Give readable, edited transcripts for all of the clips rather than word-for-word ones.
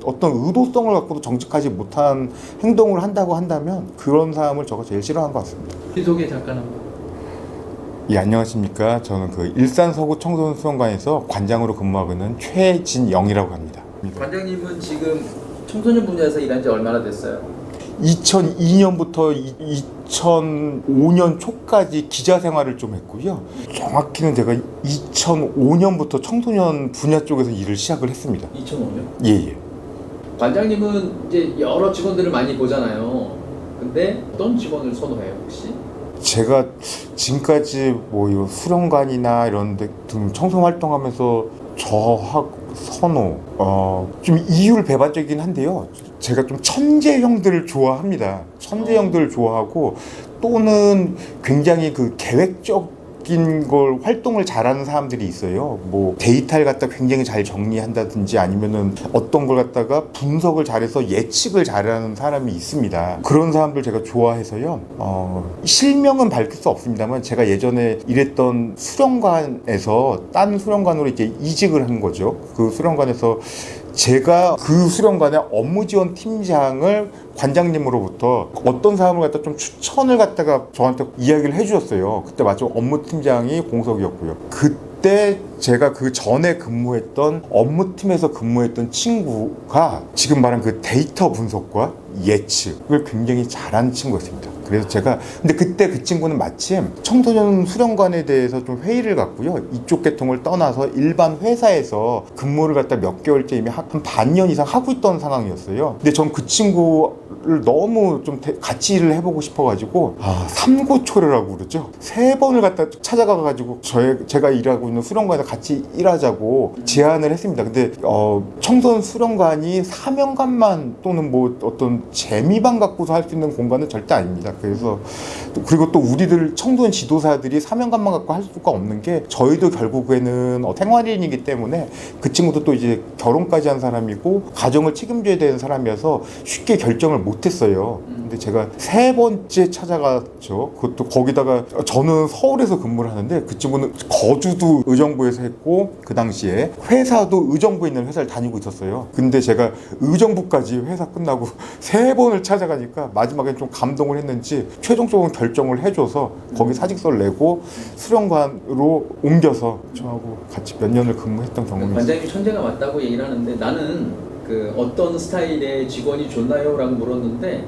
어떤 의도성을 갖고도 정직하지 못한 행동을 한다고 한다면 그런 사람을 제가 제일 싫어하는 것 같습니다. 소개 잠깐 한번. 예, 안녕하십니까. 저는 그 일산 서구 청소년 수련관에서 관장으로 근무하고 있는 최진영이라고 합니다. 관장님은 지금 청소년 분야에서 일한 지 얼마나 됐어요? 2002년부터 2005년 초까지 기자 생활을 좀 했고요. 정확히는 제가 2005년부터 청소년 분야 쪽에서 일을 시작을 했습니다. 2005년? 예. 관장님은 이제 여러 직원들을 많이 보잖아요. 근데 어떤 직원을 선호해요, 혹시? 제가 지금까지 뭐 이런 수련관이나 이런 데 등 청소 활동하면서 저하고 선호, 좀 이율 배반적이긴 한데요. 제가 좀 천재형들을 좋아합니다. 천재형들을 좋아하고 또는 굉장히 그 계획적인 걸 활동을 잘하는 사람들이 있어요. 뭐 데이터를 갖다 굉장히 잘 정리한다든지 아니면은 어떤 걸 갖다가 분석을 잘해서 예측을 잘하는 사람이 있습니다. 그런 사람들 제가 좋아해서요. 실명은 밝힐 수 없습니다만 제가 예전에 일했던 수련관에서 딴 수련관으로 이제 이직을 한 거죠. 그 수련관에서 제가 그 수련관의 업무 지원 팀장을 관장님으로부터 어떤 사람을 갖다 좀 추천을 갖다가 저한테 이야기를 해주셨어요. 그때 마침 업무 팀장이 공석이었고요. 그때 제가 그 전에 근무했던 업무팀에서 근무했던 친구가 지금 말한 그 데이터 분석과 예측을 굉장히 잘하는 친구였습니다. 그래서 제가 근데 그때 그 친구는 마침 청소년 수련관에 대해서 좀 회의를 갖고요. 이쪽 계통을 떠나서 일반 회사에서 근무를 갖다 몇 개월째 이미 한 반년 이상 하고 있던 상황이었어요. 근데 전 그 친구를 너무 좀 같이 일을 해보고 싶어가지고 삼고초려라고 그러죠. 3번을 갖다 찾아가가지고 제가 일하고 있는 수련관에 같이 일하자고 제안을 했습니다. 근데 청소년 수련관이 사명감만 또는 뭐 어떤 재미만 갖고서 할 수 있는 공간은 절대 아닙니다. 그래서 그리고 또 우리들 청소년 지도사들이 사명감만 갖고 할 수가 없는 게 저희도 결국에는 생활인이기 때문에 그 친구도 또 이제 결혼까지 한 사람이고 가정을 책임져야 되는 사람이어서 쉽게 결정을 못했어요. 근데 제가 3번째 찾아갔죠. 그것도 거기다가 저는 서울에서 근무를 하는데 그 친구는 거주도 의정부에서 했고 그 당시에 회사도 의정부에 있는 회사를 다니고 있었어요. 근데 제가 의정부까지 회사 끝나고 3번을 찾아가니까 마지막에 좀 감동을 했는지 최종적으로 결정을 해줘서 거기 사직서를 내고 수련관으로 옮겨서 저하고 같이 몇 년을 근무했던 경험이 있어요. 관장님이 천재가 맞다고 얘기를 하는데 나는 그 어떤 스타일의 직원이 좋나요? 라고 물었는데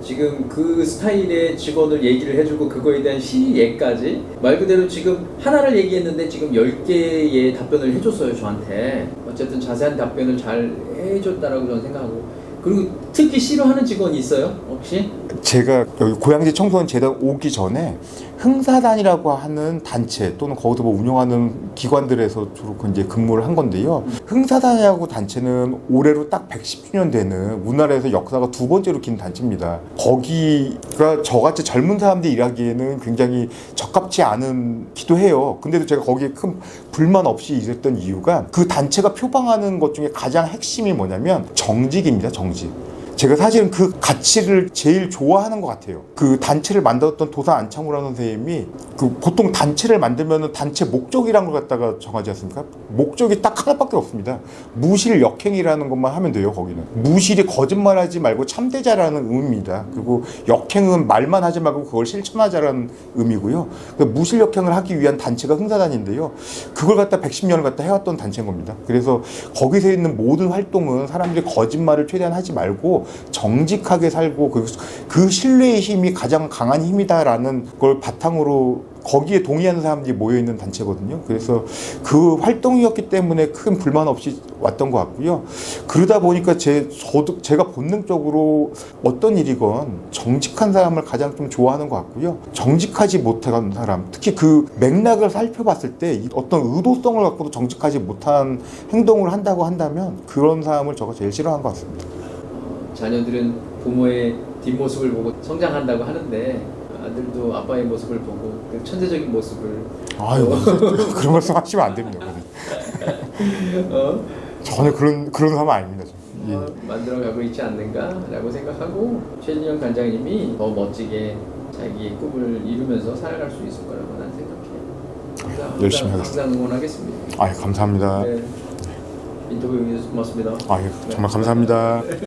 지금 그 스타일의 직원을 얘기를 해주고 그거에 대한 시예까지 말 그대로 지금 하나를 얘기했는데 지금 10개의 답변을 해줬어요 저한테. 어쨌든 자세한 답변을 잘 해줬다라고 저는 생각하고 그리고 특히 싫어하는 직원이 있어요 혹시? 제가 여기 고양시 청소년 재단 오기 전에 흥사단이라고 하는 단체 또는 거기서 뭐 운영하는 기관들에서 주로 이제 근무를 한 건데요. 흥사단이라고 단체는 올해로 딱 110주년 되는 우리나라에서 역사가 2번째로 긴 단체입니다. 거기가 저같이 젊은 사람들이 일하기에는 굉장히 적합치 않기도 해요. 근데도 제가 거기에 큰 불만 없이 일했던 이유가 그 단체가 표방하는 것 중에 가장 핵심이 뭐냐면 정직입니다. 정직. 제가 사실은 그 가치를 제일 좋아하는 것 같아요. 그 단체를 만들었던 도산 안창호라는 선생님이 그 보통 단체를 만들면 단체 목적이란 걸 갖다가 정하지 않습니까? 목적이 딱 하나밖에 없습니다. 무실 역행이라는 것만 하면 돼요. 거기는 무실이 거짓말하지 말고 참되자라는 의미입니다. 그리고 역행은 말만 하지 말고 그걸 실천하자라는 의미고요. 무실 역행을 하기 위한 단체가 흥사단인데요. 그걸 갖다 110년을 갖다 해왔던 단체인 겁니다. 그래서 거기서 있는 모든 활동은 사람들이 거짓말을 최대한 하지 말고 정직하게 살고 그 신뢰의 힘이 가장 강한 힘이다라는 걸 바탕으로 거기에 동의하는 사람들이 모여있는 단체거든요. 그래서 그 활동이었기 때문에 큰 불만 없이 왔던 것 같고요. 그러다 보니까 제가 본능적으로 어떤 일이건 정직한 사람을 가장 좀 좋아하는 것 같고요. 정직하지 못한 사람, 특히 그 맥락을 살펴봤을 때 어떤 의도성을 갖고도 정직하지 못한 행동을 한다고 한다면 그런 사람을 제가 제일 싫어하는 것 같습니다. 자녀들은 부모의 뒷모습을 보고 성장한다고 하는데 아들도 아빠의 모습을 보고 그 천재적인 모습을 그런 말씀 하시면 안 됩니다. 전혀 그런 사람 아닙니다. 만들어가고 있지 않는가라고 생각하고 최진영 관장님이 더 멋지게 자기의 꿈을 이루면서 살아갈 수 있을 거라고 난 생각해요. 열심히 하겠습니다. 항상 응원하겠습니다. 감사합니다. 네. 인터뷰 응해주셔서 고맙습니다. 아, 예, 정말 감사합니다.